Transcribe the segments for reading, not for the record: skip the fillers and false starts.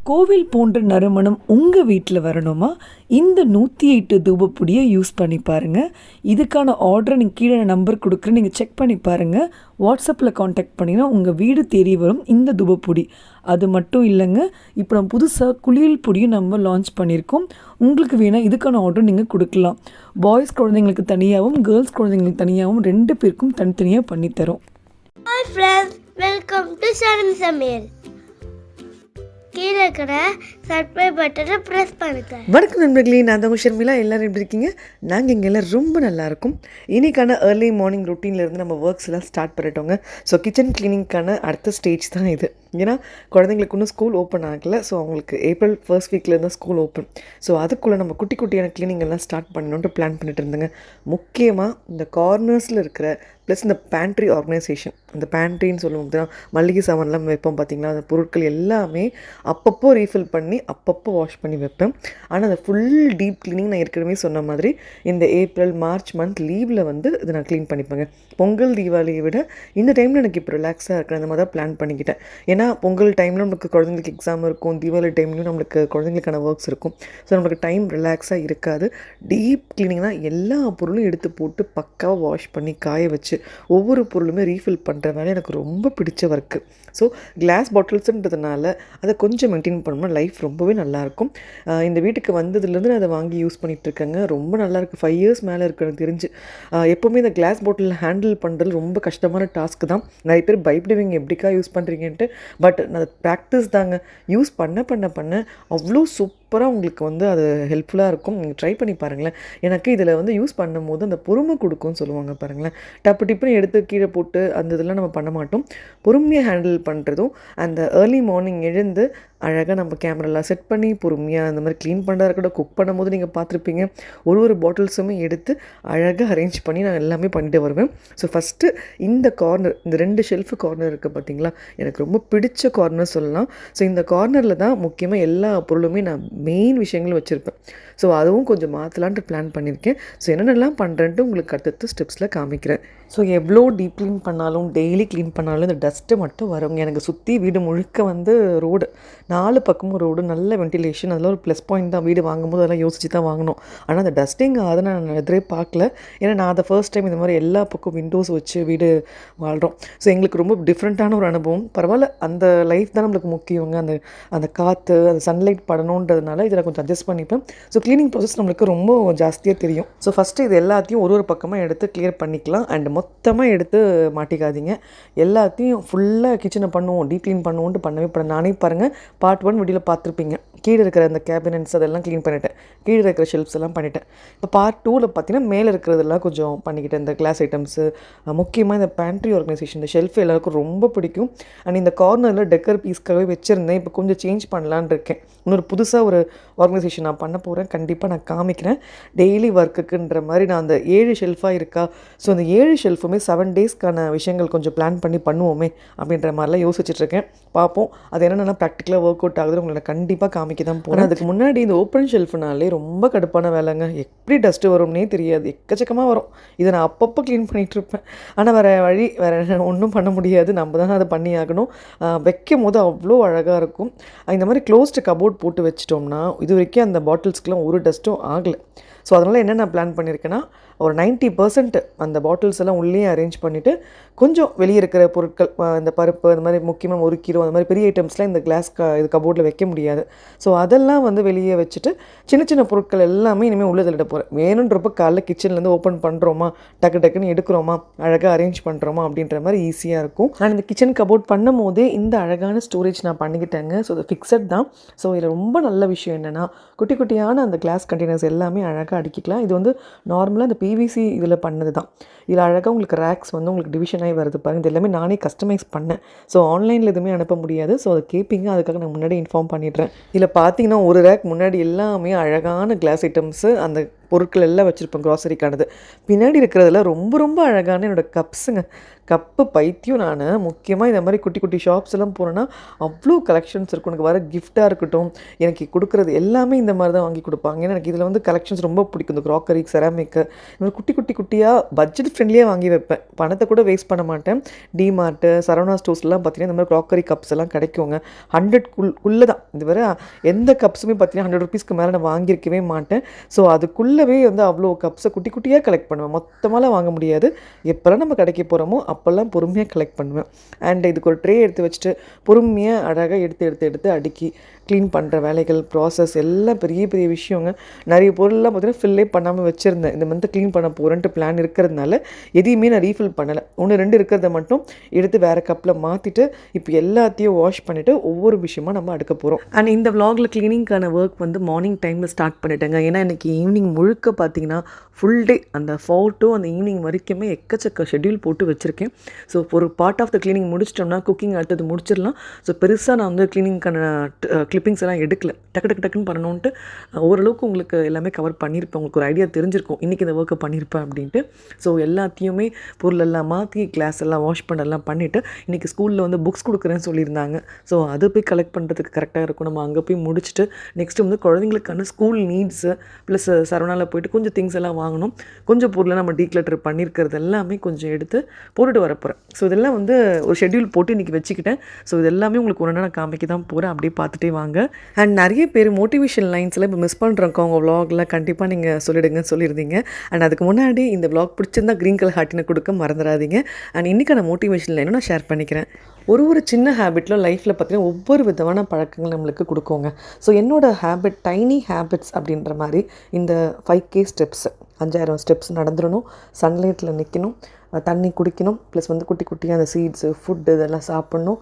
கோவில் போன்ற நறுமணம் உங்கள் வீட்டில் வரணுமா? இந்த 108 தூபப்பொடியை யூஸ் பண்ணி பாருங்கள். இதுக்கான ஆர்டரை நீங்கள் கீழே நம்பர் கொடுக்குறேன், நீங்கள் செக் பண்ணி பாருங்கள். வாட்ஸ்அப்பில் காண்டாக்ட் பண்ணிங்கன்னா உங்கள் வீடு தேடி வரும் இந்த தூபப்பொடி. அது மட்டும் இல்லைங்க, இப்போ நம்ம புதுசாக குளியல் பொடியும் நம்ம லான்ச் பண்ணியிருக்கோம். உங்களுக்கு வேணால் இதுக்கான ஆர்டர் நீங்கள் கொடுக்கலாம். பாய்ஸ் குழந்தைங்களுக்கு தனியாகவும் கேர்ள்ஸ் குழந்தைங்களுக்கு தனியாகவும் 2 பேருக்கும் தனித்தனியாக பண்ணித்தரோம். Hi friends, welcome to Sharon Samir. கீழே இருக்கிற சப்ஸ்கிரைப் பட்டனை ப்ரெஸ் பண்ணுங்க. வணக்கம் நண்பர்களே, நான் தான் ஷர்மிளா. எல்லோரும் எப்படி இருக்கீங்க? நாங்கள் இங்கே எல்லாம் ரொம்ப நல்லாயிருக்கும். இன்றைக்கான ஏர்லி மார்னிங் ரொட்டீன்லேருந்து நம்ம ஒர்க்ஸ் எல்லாம் ஸ்டார்ட் பண்ணிட்டோங்க. ஸோ கிச்சன் கிளீனிங்க்கான அடுத்த ஸ்டேஜ் தான் இது. ஏன்னா குழந்தைங்களுக்கு இன்னும் ஸ்கூல் ஓப்பன் ஆகலை. ஸோ அவங்களுக்கு ஏப்ரல் ஃபர்ஸ்ட் வீக்கில் தான் ஸ்கூல் ஓப்பன். ஸோ அதுக்குள்ளே நம்ம குட்டி குட்டியான கிளீனிங் எல்லாம் ஸ்டார்ட் பண்ணணுன்ட்டு பிளான் பண்ணிட்டு இருந்தேங்க. முக்கியமாக இந்த கார்னர்ஸில் இருக்கிற ப்ளஸ் இந்த பேண்ட்ரி ஆர்கனைசேஷன், இந்த பேண்ட்ரின்னு சொல்லுவோம், மளிகை சாமான்லாம் வைப்போம் பார்த்திங்களா, அந்த பொருட்கள் எல்லாமே அப்பப்போ ரீஃபில் பண்ணி அப்பப்போ வாஷ் பண்ணி வைப்பேன். ஆனால் அந்த ஃபுல் டீப் க்ளீனிங் நான் ஏற்கனவே சொன்ன மாதிரி இந்த ஏப்ரல் மார்ச் மந்த் லீவில் வந்து இதை நான் க்ளீன் பண்ணிப்பேங்க. பொங்கல் தீபாவளியை விட இந்த டைமில் எனக்கு இப்போ ரிலாக்ஸாக இருக்கிற அந்த மாதிரி தான் பிளான் பண்ணிக்கிட்டேன். ஏன்னா பொங்கல் டைமில் நம்மளுக்கு குழந்தைங்களுக்கு எக்ஸாம் இருக்கும், தீபாவளி டைம்லையும் நம்மளுக்கு குழந்தைங்களுக்கான ஒர்க்ஸ் இருக்கும். ஸோ நம்மளுக்கு டைம் ரிலாக்ஸாக இருக்காது. டீப் க்ளீனிங்னா எல்லா பொருளும் எடுத்து போட்டு பக்காவாக வாஷ் பண்ணி காய வச்சு ஒவ்வொரு பொருளுமே ரீஃபில் பண்ணுற வேலை எனக்கு ரொம்ப பிடிச்ச ஒர்க்கு. ஸோ கிளாஸ் பாட்டில்ஸுன்றதுனால அதை கொஞ்சம் மெயின்டைன் பண்ணோம்னா லைஃப் ரொம்பவே நல்லாயிருக்கும். இந்த வீட்டுக்கு வந்ததுலேருந்து நான் அதை வாங்கி யூஸ் பண்ணிகிட்ருக்கேங்க. ரொம்ப நல்லாயிருக்கு. 5 இயர்ஸ் மேலே இருக்குது எனக்கு தெரிஞ்சு. எப்போவுமே இந்த கிளாஸ் பாட்டில் ஹேண்டில் பண்ணுறது ரொம்ப கஷ்டமான டாஸ்க்கு தான். நிறைய பேர் பயப்படுவீங்க எப்படிக்கா யூஸ் பண்ணுறீங்கன்ட்டு. பட் நான் ப்ராக்டிஸ் தாங்க. யூஸ் பண்ண அவ்வளோ சூப்பராக உங்களுக்கு வந்து அது ஹெல்ப்ஃபுல்லாக இருக்கும். நீங்கள் ட்ரை பண்ணி பாருங்களேன். எனக்கு இதில் வந்து யூஸ் பண்ணும்போது அந்த பொறுமை கொடுக்கும்னு சொல்லுவாங்க பாருங்களேன். டிப்புன்னு எடுத்து கீழே போட்டு அந்த இதெல்லாம் நம்ம பண்ண மாட்டோம். பொறுமையாக ஹேண்டில் பண்ணுறதும், அந்த ஏர்லி மார்னிங் எழுந்து அழகாக நம்ம கேமராலாம் செட் பண்ணி பொறுமையாக அந்த மாதிரி க்ளீன் பண்ணுறதா இருக்கட்டும், குக் பண்ணும்போது நீங்கள் பார்த்துருப்பீங்க ஒரு பாட்டில்ஸுமே எடுத்து அழகாக அரேஞ்ச் பண்ணி நான் எல்லாமே பண்ணிட்டு வருவேன். ஸோ ஃபஸ்ட்டு இந்த கார்னர், இந்த 2 ஷெல்ஃபு கார்னர் இருக்குது பார்த்திங்களா, எனக்கு ரொம்ப பிடிச்ச கார்னர் சொல்லலாம். ஸோ இந்த கார்னரில் தான் முக்கியமாக எல்லா பொருளுமே நான் மெயின் விஷயங்களும் வச்சுருப்பேன். ஸோ அதுவும் கொஞ்சம் மாற்றலான்ட்டு பிளான் பண்ணியிருக்கேன். ஸோ என்னென்னலாம் பண்ணுறேன்ட்டு உங்களுக்கு அடுத்தடுத்த ஸ்டெப்ஸில் காமிக்கிறேன். ஸோ எவ்வளோ டீப் க்ளீன் பண்ணாலும் டெய்லி க்ளீன் பண்ணாலும் இந்த டஸ்ட்டு மட்டும் வருங்க. எனக்கு சுற்றி வீடு முழுக்க வந்து ரோடு, 4 பக்கமும் ரோடு, நல்ல வென்டிலேஷன். அதெல்லாம் ஒரு ப்ளஸ் பாயிண்ட் தான். வீடு வாங்கும்போது அதெல்லாம் யோசிச்சு தான் வாங்கணும். ஆனால் அந்த டஸ்டிங் அதை நான் எதிரே பார்க்கல. ஏன்னா நான் அதை ஃபர்ஸ்ட் டைம் இந்த மாதிரி எல்லா பக்கம் விண்டோஸ் வச்சு வீடு வாழ்கிறோம். ஸோ எங்களுக்கு ரொம்ப டிஃப்ரெண்ட்டான ஒரு அனுபவம். பரவாயில்ல, அந்த லைஃப் தான் நம்மளுக்கு முக்கியங்க. அந்த காற்று, அந்த சன்லைட் படணுன்றதுனால இதில் கொஞ்சம் அட்ஜஸ்ட் பண்ணிப்பேன். ஸோ க்ளீனிங் ப்ராசஸ் நம்மளுக்கு ரொம்ப ஜாஸ்தியாக தெரியும். ஸோ ஃபஸ்ட்டு இது எல்லாத்தையும் ஒரு பக்கமாக எடுத்து கிளியர் பண்ணிக்கலாம். அண்ட் மொத்தமாக எடுத்து மாட்டிக்காதீங்க. எல்லாத்தையும் ஃபுல்லாக கிச்சனை பண்ணுவோம், டீப் க்ளீன் பண்ணுவோன்ட்டு பண்ணவே பண்ண. நானே பாருங்கள், பார்ட் 1 வீடியோவில் பார்த்துருப்பீங்க. கீழே இருக்கிற அந்த கேபினட்ஸ் அதெல்லாம் க்ளீன் பண்ணிட்டேன், கீழே இருக்கிற ஷெல்ஃப்ஸ் எல்லாம் பண்ணிட்டேன். இப்போ பார்ட் 2வில் பார்த்தீங்கன்னா மேலே இருக்கிறதெல்லாம் கொஞ்சம் பண்ணிக்கிட்டேன். இந்த கிளாஸ் ஐட்டம்ஸு, முக்கியமாக இந்த பேண்ட்ரி ஆர்கனைசேஷன், இந்த ஷெல்ஃப் எல்லாருக்கும் ரொம்ப பிடிக்கும். அண்ட் இந்த கார்னரில் டெக்கர் பீஸ்க்காகவே வச்சுருந்தேன். இப்போ கொஞ்சம் சேஞ்ச் பண்ணலான்னு இருக்கேன். இன்னொரு புதுசாக ஒரு ஆர்கனைசேஷன் நான் பண்ண போகிறேன். கண்டிப்பாக நான் காமிக்கிறேன். டெய்லி ஒர்க்குக்குன்ற மாதிரி நான் அந்த 7 ஷெல்ஃபாக இருக்கா. ஸோ அந்த 7 ஷெல்ஃபுமே 7 டேஸ்க்கான விஷயங்கள் கொஞ்சம் பிளான் பண்ணி பண்ணுவோமே அப்படின்ற மாதிரிலாம் யோசிச்சுட்ருக்கேன். பார்ப்போம் அது என்னென்னா ப்ராக்டிக்கலாக ஒர்க் அவுட் ஆகுது. உங்களை கண்டிப்பாக காமிக்க தான் போகிறேன். அதுக்கு முன்னாடி இந்த ஓப்பன் ஷெல்ஃப்னாலே ரொம்ப கடுப்பான வேலைங்க. எப்படி டஸ்ட்டு வரும்னே தெரியாது, எக்கச்சக்கமாக வரும். இதை நான் அப்பப்போ க்ளீன் பண்ணிகிட்ருப்பேன். ஆனால் வேறு ஒன்றும் பண்ண முடியாது, நம்ம தான் அதை பண்ணி ஆகணும். வைக்கும் போது அவ்வளோ அழகாக இருக்கும். இந்த மாதிரி க்ளோஸ்டு கபோர்ட் போட்டு வச்சிட்டோம்னா இது வரைக்கும் அந்த பாட்டில்ஸ்க்கெலாம் ஒரு டஸ்ட்டும் ஆகலை. ஸோ அதனால் என்ன நான் பிளான் பண்ணியிருக்கேன்னா, ஒரு 90% அந்த பாட்டில்ஸ் எல்லாம் உள்ளே அரேஞ்ச் பண்ணிவிட்டு கொஞ்சம் வெளியே இருக்கிற பொருட்கள், இந்த பருப்பு, அந்த மாதிரி முக்கியமாக 1 கிலோ அந்த மாதிரி பெரிய ஐட்டம்ஸ்லாம் இந்த கிளாஸ் இது கபோர்டில் வைக்க முடியாது. ஸோ அதெல்லாம் வந்து வெளியே வச்சுட்டு சின்ன பொருட்கள் எல்லாமே இனிமேல் உள்ளே தள்ளிட போகிறேன். வேணுன்றப்ப காலைல கிச்சன்லேருந்து ஓப்பன் பண்ணுறோமா, டக்குன்னு எடுக்கிறோமா, அழகாக அரேஞ்ச் பண்ணுறோமா அப்படின்ற மாதிரி ஈஸியாக இருக்கும். நான் இந்த கிச்சன் கபோர்ட் பண்ணும் போதே இந்த அழகான ஸ்டோரேஜ் நான் பண்ணிக்கிட்டேங்க. ஸோ அது ஃபிக்ஸட் தான். ஸோ இதில் ரொம்ப நல்ல விஷயம் என்னென்னா, குட்டியான அந்த கிளாஸ் கண்டெய்னர்ஸ் எல்லாமே அழகாக அடிக்கிக்கலாம். இது வந்து நார்மலாக இந்த பிவிசி இதில் பண்ணது தான். இதில் அழகாக உங்களுக்கு ரேக்ஸ் வந்து உங்களுக்கு டிவிஷன் ஆகி வருது பாருங்கள். இது எல்லாமே நானே கஸ்டமைஸ் பண்ணேன். ஸோ ஆன்லைனில் எதுவுமே அனுப்ப முடியாது. ஸோ அதை கேட்பீங்க, அதுக்காக நான் முன்னாடி இன்ஃபார்ம் பண்ணிடுறேன். இதில் பார்த்தீங்கன்னா ஒரு ரேக் முன்னாடி எல்லாமே அழகான கிளாஸ் ஐட்டம்ஸு, அந்த பொருட்கள் எல்லாம் வச்சுருப்பேன் க்ராசரிக்கானது. பின்னாடி இருக்கிறதுல ரொம்ப ரொம்ப அழகான என்னோடய கப்ஸுங்க. கப்பு பைத்தியம் நான். முக்கியமாக இந்த மாதிரி குட்டி குட்டி ஷாப்ஸ் எல்லாம் போனேன்னா அவ்வளோ கலெக்ஷன்ஸ் இருக்கும். எனக்கு வர கிஃப்டாக இருக்கட்டும், எனக்கு கொடுக்குறது எல்லாமே இந்த மாதிரி தான் வாங்கி கொடுப்பாங்க. ஏன்னா எனக்கு இதில் வந்து கலெக்ஷன்ஸ் ரொம்ப பிடிக்கும். இந்த க்ராக்கரி, செராமிக்கு, இந்த மாதிரி குட்டி குட்டி குட்டியாக பட்ஜெட் ஃப்ரெண்ட்லியாக வாங்கி வைப்பேன். பணத்தை கூட வேஸ்ட் பண்ண மாட்டேன். டிமார்ட்டு, சரவணா ஸ்டோர்ஸ்லாம் பார்த்தீங்கன்னா இந்த மாதிரி க்ராக்கரி கப்ஸ் எல்லாம் கிடைக்குங்க. 100க்குள்ளே தான். இதுவரை எந்த கப்ஸுமே பார்த்தீங்கன்னா 100 ருபீஸ்க்கு மேலே நான் வாங்கியிருக்கவே மாட்டேன். ஸோ அதுக்குள்ளவே வந்து அவ்வளோ கப்ஸை குட்டி குட்டியாக கலெக்ட் பண்ணுவேன். மொத்தமாலாம் வாங்க முடியாது. எப்போல்லாம் நம்ம கடைக்கு போகிறோமோ அப்போல்லாம் பொறுமையாக கலெக்ட் பண்ணுவேன். அண்ட் இதுக்கு ஒரு ட்ரே எடுத்து வச்சுட்டு பொறுமையாக அழகாக எடுத்து அடுக்கி க்ளீன் பண்ணுற வேலைகள், ப்ராசஸ் எல்லாம் பெரிய பெரிய விஷயங்க. நிறைய பொருள்லாம் பார்த்தீங்கன்னா ஃபில்லே பண்ணாமல் வச்சுருந்தேன். இந்த மந்த்து க்ளீன் பண்ண போகிறேன்ட்டு பிளான் இருக்கிறதுனால எதையுமே நான் ரீஃபில் பண்ணலை. 1-2 இருக்கிறத மட்டும் எடுத்து வேறு கப்பில் மாற்றிட்டு இப்போ எல்லாத்தையும் வாஷ் பண்ணிவிட்டு ஒவ்வொரு விஷயமாக நம்ம அடுக்க போகிறோம். அண்ட் இந்த vlogல க்ளீனிங்கான ஒர்க் வந்து மார்னிங் டைமில் ஸ்டார்ட் பண்ணிட்டேங்க. ஏன்னா இன்றைக்கி ஈவினிங் முழுக்க பார்த்தீங்கன்னா ஃபுல் டே அந்த 4 to அந்த ஈவினிங் வரைக்குமே எக்கச்சக்க ஷெட்யூல் போட்டு வச்சுருக்கேன். ஸோ ஒரு பார்ட் ஆஃப் த க்ளீனிங் முடிச்சிட்டோம்னா குக்கிங் அடுத்தது முடிச்சிடலாம். ஸோ பெருசாக நான் வந்து க்ளீனிங்கான கிளிப்பிங்ஸ் எல்லாம் எடுக்கல. டக்குன்னு பண்ணணுன்ட்டு ஓரளவுக்கு உங்களுக்கு எல்லாமே கவர் பண்ணியிருப்பேன். உங்களுக்கு ஒரு ஐடியா தெரிஞ்சிருக்கும் இன்றைக்கி இந்த ஒர்க்கை பண்ணியிருப்பேன் அப்படின்ட்டு. ஸோ எல்லாத்தையுமே பொருளெல்லாம் மாற்றி கிளாஸ் எல்லாம் வாஷ் பண்ணெல்லாம் பண்ணிவிட்டு இன்றைக்கி ஸ்கூலில் வந்து புக்ஸ் கொடுக்குறேன்னு சொல்லியிருந்தாங்க. ஸோ அதை போய் கலெக்ட் பண்ணுறதுக்கு கரெக்டாக இருக்கும். நம்ம அங்கே போய் முடிச்சுட்டு நெக்ஸ்ட்டு வந்து குழந்தைங்களுக்கான ஸ்கூல் நீட்ஸு ப்ளஸ் சரவணாவில் போய்ட்டு கொஞ்சம் திங்ஸ் எல்லாம் வாங்கணும். கொஞ்சம் பொருளை நம்ம டீக்ளட்டர் பண்ணியிருக்கிறது எல்லாமே கொஞ்சம் எடுத்து போட்டுட்டு வரப்போகிறேன். ஸோ இதெல்லாம் வந்து ஒரு ஷெட்யூல் போட்டு இன்றைக்கி வச்சுக்கிட்டேன். ஸோ இது எல்லாமே உங்களுக்கு ஒன்று நான் காமிக்க தான் போகிறேன். அப்படியே பார்த்துட்டே வாங்க. அண்ட் நிறைய பேர் மோட்டிவேஷன் லைன்ஸில் இப்போ மிஸ் பண்ணுறோங்க உங்கள் vlogல கண்டிப்பாக நீங்கள் சொல்லியிருந்தீங்க. அண்ட் அதுக்கு முன்னாடி இந்த vlog பிடிச்சிருந்தா க்ரீன் கலர் ஹார்ட்டினை கொடுக்க மறந்துடாதீங்க. அண்ட் இன்றைக்கான மோட்டிவேஷன் லைனும் நான் ஷேர் பண்ணிக்கிறேன். ஒரு சின்ன ஹேபிட்டில் லைஃப்பில் பார்த்தீங்கன்னா ஒவ்வொரு விதமான பழக்கங்கள் நம்மளுக்கு கொடுக்குங்க. ஸோ என்னோடய ஹேபிட் டைனி ஹேபிட்ஸ் அப்படின்ற மாதிரி இந்த 5K ஸ்டெப்ஸ் 5000 ஸ்டெப்ஸ் நடந்துடணும், சன்லைட்டில் நிற்கணும், தண்ணி குடிக்கணும், ப்ளஸ் வந்து குட்டி குட்டியாக அந்த சீட்ஸு ஃபுட்டு இதெல்லாம் சாப்பிட்ணும்,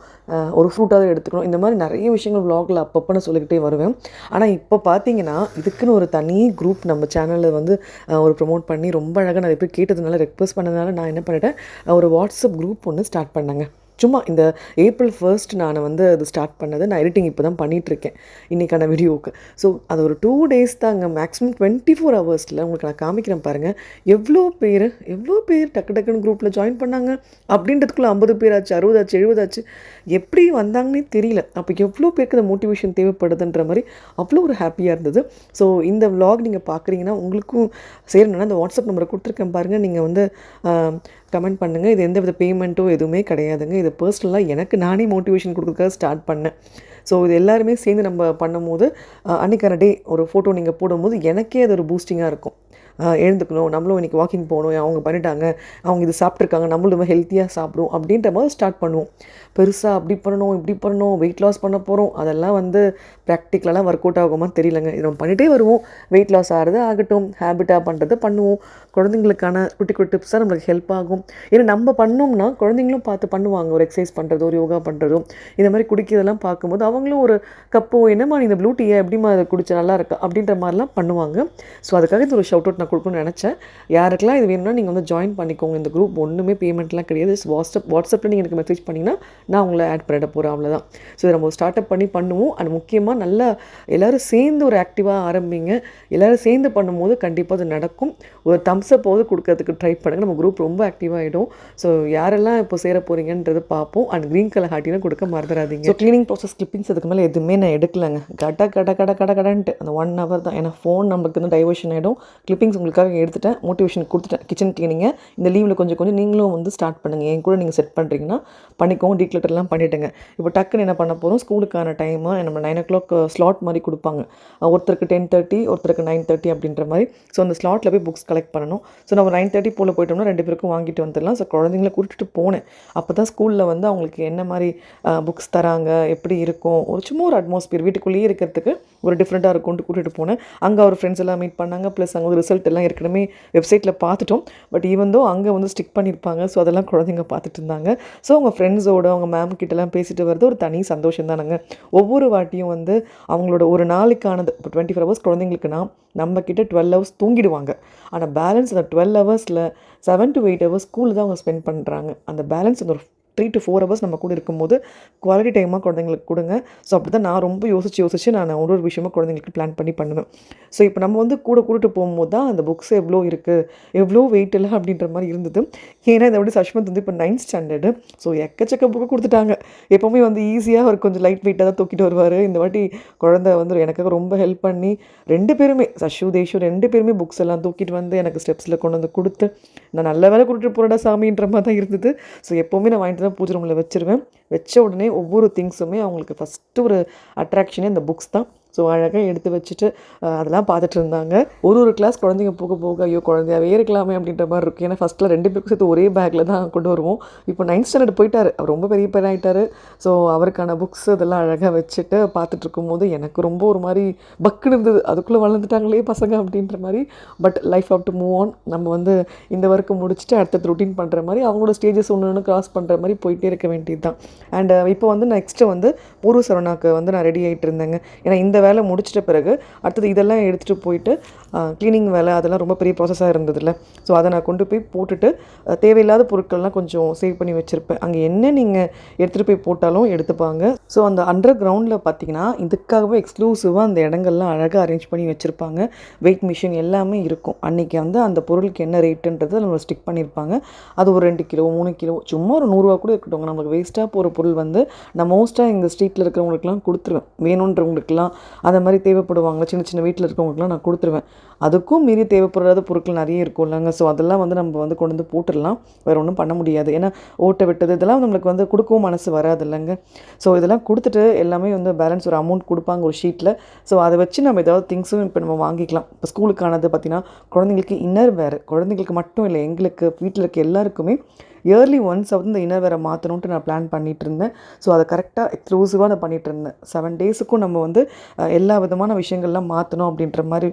ஒரு ஃப்ரூட்டாவது எடுத்துக்கணும். இந்த மாதிரி நிறைய விஷயங்கள் vlogல அப்பப்போ நான் சொல்லிக்கிட்டே வருவேன். ஆனால் இப்போ பார்த்தீங்கன்னா இதுக்குன்னு ஒரு தனி குரூப் நம்ம சேனலில் வந்து ஒரு ப்ரொமோட் பண்ணி ரொம்ப அழகாக நிறைய பேர் கேட்டதுனால ரெக்வஸ்ட் பண்ணதுனால நான் என்ன பண்ணிட்டேன், ஒரு வாட்ஸ்அப் குரூப் ஒன்று ஸ்டார்ட் பண்ணேங்க. சும்மா இந்த April 1 நான் வந்து அது ஸ்டார்ட் பண்ணது. நான் எடிட்டிங் இப்போ தான் பண்ணிகிட்ருக்கேன் இன்றைக்கான வீடியோவுக்கு. ஸோ அது ஒரு 2 days தாங்க, மேக்ஸிமம் 24 ஹவர்ஸில் உங்களுக்கு நான் காமிக்கிறேன் பாருங்கள். எவ்வளோ பேர் டக்குன்னு குரூப்பில் ஜாயின் பண்ணாங்க அப்படின்றதுக்குள்ளே 50 பேர் ஆச்சு, 60 ஆச்சு, 70 ஆச்சு. எப்படி வந்தாங்கன்னே தெரியல. அப்போ எவ்வளோ பேருக்கு அந்த மோட்டிவேஷன் தேவைப்படுதுன்ற மாதிரி அவ்வளோ ஒரு ஹாப்பியாக இருந்தது. ஸோ இந்த vlog நீங்கள் பார்க்குறீங்கன்னா உங்களுக்கும் சேரணுன்னா இந்த வாட்ஸ்அப் நம்பரை கொடுத்துருக்கேன் பாருங்கள். நீங்கள் வந்து கமெண்ட் பண்ணுங்கள். இது எந்த வித பேமெண்ட்டோ எதுவுமே கிடையாதுங்க. இது பர்சனலாக எனக்கு நானே மோட்டிவேஷன் கொடுக்குறதுக்காக ஸ்டார்ட் பண்ணேன். ஸோ இது எல்லாருமே சேர்ந்து நம்ம பண்ணும்போது அன்றைக்கான டே ஒரு ஃபோட்டோ நீங்கள் போடும்போது எனக்கே அது ஒரு பூஸ்டிங்காக இருக்கும். எழுந்துக்கணும், நம்மளும் இன்றைக்கி வாக்கிங் போகணும், அவங்க பண்ணிட்டாங்க, அவங்க இது சாப்பிட்ருக்காங்க, நம்மளும் ஹெல்த்தியாக சாப்பிடுவோம் அப்படின்ற மாதிரி ஸ்டார்ட் பண்ணுவோம். பெருசாக அப்படி பண்ணணும் இப்படி பண்ணணும் வெயிட் லாஸ் பண்ண போகிறோம் அதெல்லாம் வந்து ப்ராக்டிக்கலாக ஒர்க் அவுட் ஆகுமா தெரியலங்க. இது நம்ம பண்ணிகிட்டே வருவோம். வெயிட் லாஸ் ஆகிறது ஆகட்டும், ஹேபிட்டாக பண்ணுறது பண்ணுவோம். குழந்தைங்களுக்கான குட்டி குட்டி டிப்ஸ் தான் நம்மளுக்கு ஹெல்ப் ஆகும். ஏன்னா நம்ம பண்ணோம்னா குழந்தைங்களும் பார்த்து பண்ணுவாங்க. ஒரு எக்ஸசைஸ் பண்ணுறதோ ஒரு யோகா பண்ணுறதோ இந்த மாதிரி குடிக்கிறதெல்லாம் பார்க்கும்போது அவங்களும் ஒரு கப்போ என்னம்மா இந்த ப்ளூ டீயை எப்படிமா அதை குடிச்சா நல்லா இருக்கா அப்படின்ற மாதிரிலாம் பண்ணுவாங்க. ஸோ அதுக்காக இது ஒரு ஷவுட் அவுட் நான் கொடுக்கணும்னு நினச்சேன். யாருக்கெல்லாம் இது வேணும்னா நீங்கள் வந்து ஜாயின் பண்ணிக்கோங்க. இந்த குரூப் ஒன்றுமே பேமெண்ட்லாம் கிடையாது. வாட்ஸ்அப்பில் நீங்கள் எனக்கு மெசேஜ் பண்ணிங்கன்னா நான் உங்களை ஆட் பண்ணிட போகிறேன், அவ்வளோதான். ஸோ இதை நம்ம ஸ்டார்ட் அப் பண்ணி பண்ணுவோம். அண்ட் முக்கியமாக நல்லா எல்லோரும் சேர்ந்து ஒரு ஆக்டிவாக ஆரம்பிங்க. எல்லோரும் சேர்ந்து பண்ணும்போது கண்டிப்பாக அது நடக்கும். ஒரு தம்ஸ்அப்பாவது கொடுக்கறதுக்கு ட்ரை பண்ணுங்கள். நம்ம குரூப் ரொம்ப ஆக்டிவாகிடும். ஸோ யாரெல்லாம் இப்போ சேர போகிறீங்கன்றது பார்ப்போம். அண்ட் க்ரீன் கலர் ஹார்ட்டினா கொடுக்க மறந்துடாதீங்க. ஸோ க்ளீனிங் ப்ராசஸ் கிளிப்பிங்ஸ் அதுக்கு மேலே எதுவுமே நான் எடுக்கலைங்க. கடன்ட்டு அந்த 1 hour தான். ஏன்னா ஃபோன் நம்மளுக்கு வந்து டைவர்ஷன் ஆகிடும். கிளிப்பிங்ஸ் உங்களுக்காக எடுத்துட்டேன், மோட்டிவேஷன் கொடுத்துட்டேன். கிச்சன் க்ளீனிங்கை இந்த லீவில் கொஞ்சம் நீங்களும் வந்து ஸ்டார்ட் பண்ணுங்கள். என் கூட நீங்கள் செட் பண்ணுறீங்கன்னா பண்ணிக்கோங்க. டீக்ளட்டர்லாம் பண்ணிவிட்டுங்க. இப்போ டக்குன்னு என்ன பண்ண போகிறோம், ஸ்கூலுக்கான டைமு நம்ம 9 o'clock ஸ்லாட் மாதிரி கொடுப்பாங்க. ஒருத்தருக்கு 10:30 ஒருத்தருக்கு 9:30 அப்படின்ற மாதிரி. ஸோ அந்த ஸ்லாட்டில் போய் புக்ஸ் கலெக்ட் பண்ணணும். ஸோ நம்ம 9:30 போல் போயிட்டோம்னா 2 பேருக்கும் வாங்கிட்டு வந்துடலாம். ஸோ குழந்தைங்கள கூட்டிகிட்டு போனேன். அப்போ தான் ஸ்கூலில் வந்து அவங்களுக்கு என்ன மாதிரி புக்ஸ் தராங்க, எப்படி இருக்கும், ஒரு சும்மா ஒரு அட்மாஸ்பியர் வீட்டுக்குள்ளேயே இருக்கிறதுக்கு ஒரு டிஃப்ரெண்ட்டாக இருக்கும்ட்டு கூட்டிகிட்டு போனேன். அங்கே அவர் ஃப்ரெண்ட்ஸ் எல்லாம் மீட் பண்ணாங்க. ப்ளஸ் அங்கே ஒரு ரிசல்ட் எல்லாம் ஏற்கனவே வெப்சைட்டில் பார்த்துட்டோம். பட் ஈவந்தோ அங்கே வந்து ஸ்டிக் பண்ணியிருப்பாங்க. ஸோ அதெல்லாம் குழந்தைங்க பார்த்துட்டு இருந்தாங்க. ஸோ அவங்க ஃப்ரெண்ட்ஸோடு அவங்க மேம் கிட்டலாம் பேசிட்டு வரது ஒரு தனி சந்தோஷம் தானங்க. ஒவ்வொரு வாட்டியும் வந்து அவங்களோட ஒரு நாளைக்கானது இப்போ 24 hours குழந்தைங்களுக்குன்னா நம்ம கிட்ட 12 hours தூங்கிடுவாங்க. ஆனால் பேலன்ஸ் அந்த 12 hours 7 to 8 hours ஸ்கூலில் தான் அவங்க ஸ்பெண்ட் பண்ணுறாங்க. அந்த பேலன்ஸ் அந்த ஒரு 3 to 4 ஹவர்ஸ் நம்ம கூட இருக்கும்போது குவாலிட்டி டைமாக குழந்தைங்களுக்கு கொடுங்க. ஸோ அப்படி தான் நான் ரொம்ப யோசிச்சு நான் ஒரு விஷயமா குழந்தைங்களுக்கு பிளான் பண்ணி பண்ணுவேன். ஸோ இப்போ நம்ம வந்து கூட்டிட்டு போகும்போது தான் அந்த புக்ஸ் எவ்வளோ இருக்குது, எவ்வளோ வெயிட் இல்லை அப்படின்ற மாதிரி இருந்தது. ஏன்னா இதை விட சஷ்மந்த் வந்து இப்போ 9th ஸ்டாண்டர்டு. ஸோ எக்கச்சக்க புக்கு கொடுத்துட்டாங்க. எப்போவுமே வந்து ஈஸியாக அவர் கொஞ்சம் லைட் வெயிட்டாக தான் தூக்கிட்டு வருவார். இந்த வாட்டி குழந்தை வந்து எனக்காக ரொம்ப ஹெல்ப் பண்ணி 2 பேருமே சஷு தேஷு 2 பேருமே புக்ஸ் எல்லாம் தூக்கிட்டு வந்து எனக்கு ஸ்டெப்ஸில் கொண்டு வந்து கொடுத்து நான் நல்ல வேலை கூட்டிட்டு போகிறடா சாமின்ற மாதிரி தான் இருந்தது. ஸோ எப்போவுமே நான் வாங்கிட்டு தான் பூஜை ரூமில் வச்சுருவேன். வச்ச உடனே ஒவ்வொரு திங்ஸுமே அவங்களுக்கு ஃபஸ்ட்டு ஒரு அட்ராக்ஷனே அந்த புக்ஸ் தான். ஸோ அழகாக எடுத்து வச்சுட்டு அதெல்லாம் பார்த்துட்டு இருந்தாங்க. ஒரு கிளாஸ் குழந்தைங்க போக போக ஐயோ குழந்தையாவே இருக்கலாமே அப்படின்ற மாதிரி இருக்கும். ஏன்னா ஃபஸ்ட்டில் 2 பேருக்கும் சேர்த்து ஒரே பேக்கில் தான் கொண்டு வருவோம். இப்போ 9th ஸ்டாண்டர்ட் போயிட்டார். அவர் ரொம்ப பெரிய பையன் ஆகிட்டார். ஸோ அவருக்கான புக்ஸ் இதெல்லாம் அழகாக வச்சுட்டு பார்த்துட்டு இருக்கும்போது எனக்கு ரொம்ப ஒரு மாதிரி பக்குன்னு இருந்தது. அதுக்குள்ளே வளர்ந்துட்டாங்களே பசங்க அப்படின்ற மாதிரி. But life have to move on. நம்ம வந்து இந்த ஒர்க்கு முடிச்சுட்டு அடுத்தது ரொட்டீன் பண்ணுற மாதிரி அவங்களோட ஸ்டேஜஸ் ஒன்று கிராஸ் பண்ணுற மாதிரி போயிட்டே இருக்க வேண்டியது தான். அண்ட் இப்போ வந்து நெக்ஸ்ட்டு வந்து பூர்வ சரவணாக்கு வந்து நான் ரெடி ஆகிட்டு இருந்தேங்க. ஏன்னா இந்த வேலை முடிச்சிட்ட பிறகு அடுத்தது இதெல்லாம் எடுத்துகிட்டு போயிட்டு க்ளீனிங் வேலை அதெல்லாம் ரொம்ப பெரிய ப்ராசஸாக இருந்ததில்ல. ஸோ அதை நான் கொண்டு போய் போட்டுட்டு தேவையில்லாத பொருட்கள்லாம் கொஞ்சம் சேவ் பண்ணி வச்சுருப்பேன். அங்கே என்ன நீங்கள் எடுத்துகிட்டு போய் போட்டாலும் எடுத்துப்பாங்க. ஸோ அந்த அண்டர் கிரவுண்டில் பார்த்தீங்கன்னா இதுக்காகவே எக்ஸ்க்ளூசிவாக அந்த இடங்கள்லாம் அழகாக அரேஞ்ச் பண்ணி வச்சுருப்பாங்க. வெயிட் மிஷின் எல்லாமே இருக்கும். அன்றைக்கி வந்து அந்த பொருளுக்கு என்ன ரேட்டுன்றது நம்ம ஸ்டிக் பண்ணியிருப்பாங்க. அது ஒரு 2 கிலோ 3 கிலோ சும்மா ஒரு 100 ரூபா கூட இருக்கட்டும். நமக்கு வேஸ்ட்டாக போகிற பொருள் வந்து நான் மோஸ்ட்டாக எங்கள் ஸ்ட்ரீட்டில் இருக்கிறவங்களுக்குலாம் கொடுத்துருவேன். வேணுன்றவங்களுக்குலாம் அந்த மாதிரி தேவைப்படுவாங்க சின்ன சின்ன வீட்டில் இருக்கவங்களுக்குலாம் நான் கொடுத்துருவேன். அதுக்கும் மீறி தேவைப்படாத பொருட்கள் நிறைய இருக்கும் இல்லைங்க. ஸோ அதெல்லாம் வந்து நம்ம வந்து கொண்டு வந்து போட்டுடலாம். வேறு ஒன்றும் பண்ண முடியாது. ஏன்னா ஓட்டை விட்டது இதெல்லாம் நம்மளுக்கு வந்து கொடுக்கவும் மனசு வராது இல்லைங்க. ஸோ இதெல்லாம் கொடுத்துட்டு எல்லாமே வந்து பேலன்ஸ் ஒரு அமௌண்ட் கொடுப்பாங்க ஒரு ஷீட்டில். ஸோ அதை வச்சு நம்ம ஏதாவது திங்ஸும் இப்போ நம்ம வாங்கிக்கலாம். இப்போ ஸ்கூலுக்கானது பார்த்திங்கன்னா குழந்தைங்களுக்கு இன்னர் வேறு குழந்தைங்களுக்கு மட்டும் இல்லை, எங்களுக்கு வீட்டில் இருக்க எல்லாருக்குமே இயர்லி ஒன்ஸ் வந்து இந்த இன்னர் வேறு மாற்றணுன்ட்டு நான் பிளான் பண்ணிகிட்டு இருந்தேன். ஸோ அதை கரெக்டாக எக்ஸ்க்ளூசிவாக நான் பண்ணிகிட்டு இருந்தேன். 7 டேஸுக்கும் நம்ம வந்து எல்லா விதமான விஷயங்கள்லாம் மாற்றணும் அப்படின்ற மாதிரி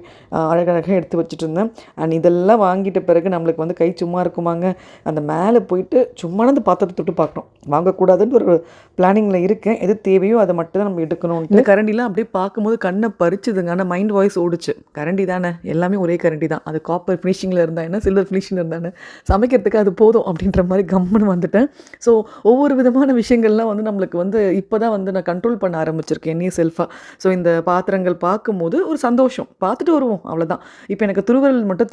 அழகழகாக எடுத்து வச்சுட்டு இருந்தேன். அண்ட் இதெல்லாம் வாங்கிட்ட பிறகு நம்மளுக்கு வந்து கை சும்மா இருக்குமாங்க. அந்த மேலே போயிட்டு சும்மா அந்த பாத்திரத்தை தொட்டு பார்க்கணும். வாங்கக்கூடாதுன்னு ஒரு பிளானிங்கில் இருக்கேன். எது தேவையோ அதை மட்டும் தான் நம்ம எடுக்கணும். இந்த கரண்டிலாம் அப்படியே பார்க்கும்போது கண்ணை பறிச்சுதுங்க. ஆனால் மைண்ட் வாய்ஸ் ஓடிச்சு. கரண்டி தானே, எல்லாமே ஒரே கரண்டி தான். அது காப்பர் ஃபினிஷிங்கில் இருந்தால் என்ன, சில்வர் ஃபினிஷிங்கில் இருந்தானே, சமைக்கிறதுக்கு அது போதும் அப்படின்ற மாதிரி கம்முன்னு வந்துட்டேன். ஸோ ஒவ்வொரு விதமான விஷயங்கள்லாம் வந்து நம்மளுக்கு வந்து இப்போ தான் வந்து நான் கண்ட்ரோல் பண்ண ஆரம்பிச்சிருக்கேன் என்னையே செல்ஃபாக. ஸோ இந்த பாத்திரங்கள் பார்க்கும்போது ஒரு சந்தோஷம், பார்த்துட்டு வருவோம் அவ்வளோதான். இப்போ எனக்கு திருவுருள் மட்டும்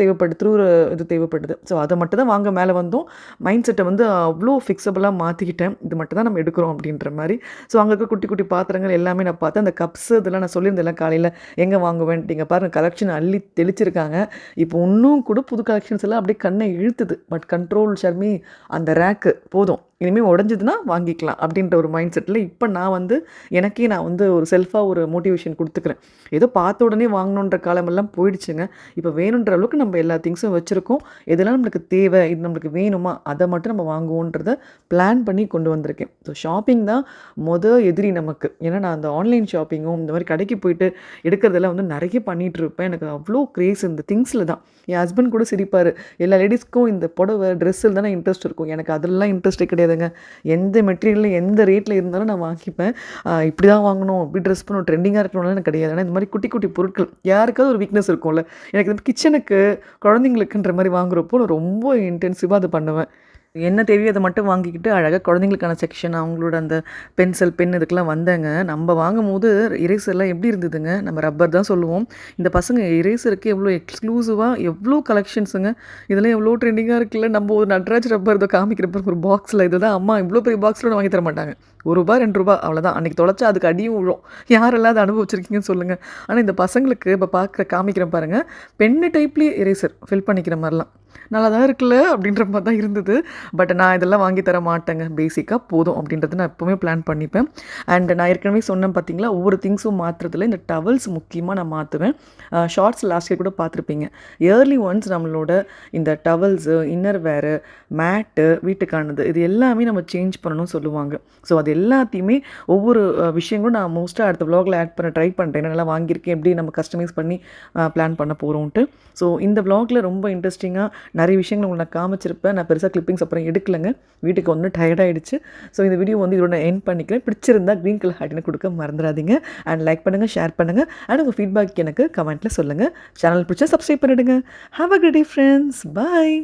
இது தேவைப்படுது. ஸோ அதை மட்டும் தான் வாங்க மேலே வந்தோம். மைண்ட் செட்டை வந்து அவ்வளோ ஃபிக்ஸபிளாக மாற்றிக்கிட்டேன். இது மட்டும் தான் நம்ம எடுக்கிறோம் அப்படின்ற மாதிரி. ஸோ அங்கே இருக்க குட்டி குட்டி பாத்திரங்கள் எல்லாமே நான் பார்த்தேன். அந்த கப்ஸ் இதெல்லாம் நான் சொல்லியிருந்தேன் காலையில் எங்கே வாங்குவேன். நீங்கள் பாருங்கள் கலெக்ஷன் அள்ளி தெளிச்சிருக்காங்க. இப்போ இன்னும் கூட புது கலெக்ஷன்ஸ் எல்லாம் அப்படியே கண்ணை இழுத்துது. பட் கண்ட்ரோல் ஷர்மி அந்த ரேக்கு போதும், இனிமேல் உடஞ்சதுன்னா வாங்கிக்கலாம் அப்படின்ற ஒரு மைண்ட் செட்டில் இப்போ நான் வந்து எனக்கே நான் வந்து ஒரு செல்ஃபாக ஒரு மோட்டிவேஷன் கொடுத்துக்கிறேன். ஏதோ பார்த்த உடனே வாங்கணுன்ற காலமெல்லாம் போயிடுச்சுங்க. இப்போ வேணுன்ற அளவுக்கு நம்ம எல்லா திங்ஸும் வச்சுருக்கோம். எதெல்லாம் நம்மளுக்கு தேவை, இது நம்மளுக்கு வேணுமா, அதை மட்டும் நம்ம வாங்குவோன்றதை பிளான் பண்ணி கொண்டு வந்திருக்கேன். ஸோ ஷாப்பிங் தான் எதிரி நமக்கு. ஏன்னா நான் அந்த ஆன்லைன் ஷாப்பிங்கும் இந்த மாதிரி கடைக்கு போயிட்டு எடுக்கிறதெல்லாம் வந்து நிறைய பண்ணிகிட்டு இருப்பேன். எனக்கு அவ்வளோ க்ரேஸ் இந்த திங்ஸில் தான். என் ஹஸ்பண்ட் கூட சிரிப்பார். எல்லா லேடிஸ்க்கும் இந்த புடவை ட்ரெஸ்ஸில் தானே இன்ட்ரெஸ்ட் இருக்கும். எனக்கு அதெல்லாம் இன்ட்ரெஸ்ட்டே கிடையாதுங்க. எந்த மெட்டீரியலில் எந்த ரேட்டில் இருந்தாலும் நான் வாங்கிப்பேன். இப்படி தான் வாங்கணும், இப்படி ட்ரெஸ் பண்ணணும், ட்ரெண்டிங்காக இருக்கணும்னு எனக்கு கிடையாது. ஆனால் இந்த மாதிரி குட்டி குட்டி பொருட்கள் யாருக்காவது ஒரு வீக்னஸ் இருக்கும்ல, எனக்கு இந்த கிச்சனுக்கு குழந்தைங்களுக்குன்ற மாதிரி வாங்குறப்போ நான் ரொம்ப இன்டென்சிவாக அதை பண்ணுவேன். என்ன தேவையோ அதை மட்டும் வாங்கிக்கிட்டு அழகாக குழந்தைங்களுக்கான செக்ஷன் அவங்களோட அந்த பென்சில் பென் இதுக்கெல்லாம் வந்தேங்க. நம்ம வாங்கும் போது இரேசர்லாம் எப்படி இருந்ததுங்க, நம்ம ரப்பர் தான் சொல்லுவோம். இந்த பசங்க இரேசருக்கு எவ்வளோ எக்ஸ்க்ளூசிவாக எவ்வளோ கலெக்ஷன்ஸுங்க. இதெல்லாம் எவ்வளோ ட்ரெண்டிங்காக இருக்குல்ல. நம்ம ஒரு நட்ராஜ் ரப்பர் இதை காமிக்கிறப்ப ஒரு பாக்ஸில் இதுதான் அம்மா இவ்வளோ பெரிய பாக்ஸில் வாங்கி தர மாட்டாங்க. ₹1 ₹2 அவ்வளோதான். அன்றைக்கி தொலைச்சா அதுக்கு அடியும் விழும். யாரெல்லாம் அதை அனுபவிச்சிருக்கீங்கன்னு சொல்லுங்கள். ஆனால் இந்த பசங்களுக்கு இப்போ காமிக்கிறேன் பாருங்கள், பென்னு டைப்லேயே இரேசர் ஃபில் பண்ணிக்கிற மாதிரிலாம் நல்லா தான் இருக்குல்ல அப்படின்ற மாதிரி தான் இருந்தது. பட் நான் இதெல்லாம் வாங்கி தர மாட்டேங்க. பேசிக்காக போதும் அப்படின்றது நான் எப்போவுமே பிளான் பண்ணிப்பேன். அண்ட் நான் ஏற்கனவே சொன்னேன் பார்த்தீங்களா, ஒவ்வொரு திங்ஸும் மாற்றுறதுல இந்த டவல்ஸ் முக்கியமாக நான் மாற்றுவேன். ஷார்ட்ஸ் லாஸ்ட் இயர் கூட பார்த்துருப்பீங்க. இயர்லி ஒன்ஸ் நம்மளோட இந்த டவல்ஸு, இன்னர் வேறு, மேட்டு, வீட்டுக்கானது இது எல்லாமே நம்ம சேஞ்ச் பண்ணணும்னு சொல்லுவாங்க. ஸோ அது எல்லாத்தையுமே ஒவ்வொரு விஷயங்களும் நான் மோஸ்ட்டாக அடுத்த வ்ளாகில் ஆட் பண்ண ட்ரை பண்ணுறேன். என்னெல்லாம் வாங்கியிருக்கேன், எப்படி நம்ம கஸ்டமைஸ் பண்ணி பிளான் பண்ண போகிறோன்ட்டு. ஸோ இந்த வ்ளாகில் ரொம்ப இன்ட்ரெஸ்டிங்காக நிறைய விஷயங்கள் உங்களுக்கு நான் காமிச்சிருப்பேன். நான் பெருசாக கிளிப்பிங்ஸ் அப்புறம் எடுக்கலைங்க, வீட்டுக்கு வந்து டயர்டாகிடுச்சு. ஸோ இந்த வீடியோ வந்து இதோட எண்ட் பண்ணிக்கிறேன். பிடிச்சிருந்தா க்ரீன் கலர் ஹார்ட்னு கொடுக்க மறந்துடாதீங்க. அண்ட் லைக் பண்ணுங்கள், ஷேர் பண்ணுங்கள். அண்ட் உங்கள் ஃபீட்பேக் எனக்கு கமெண்ட்டில் சொல்லுங்கள். சேனல் பிடிச்சா சப்ஸ்கிரைப் பண்ணிவிடுங்க. Have a good day friends. Bye.